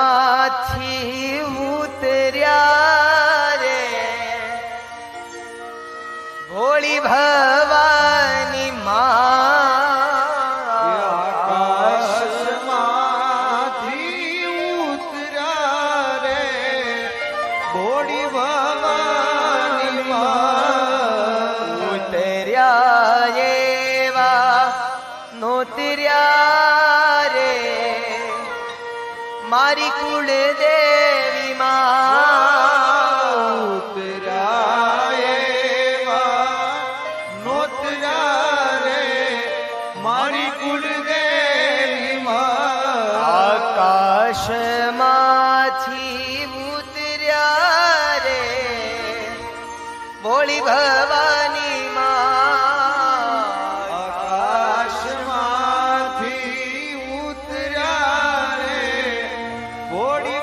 આકાશમાંથી ઉતર્યા રે ભોળી ભવાની આકાશમાંથી ઉતર્યા રે ભોળી ભવાની ઉતર્યા એવા નોતર્યા રે મારી કુળ દેવી માં ઉતર્યા એવા નોતર્યા રે મારી કુળદેવી માં આકાશમાંથી ઉતર્યા રે ભોળી ભવાની માં આકાશમાંથી ઉતર્યા રે ભોળી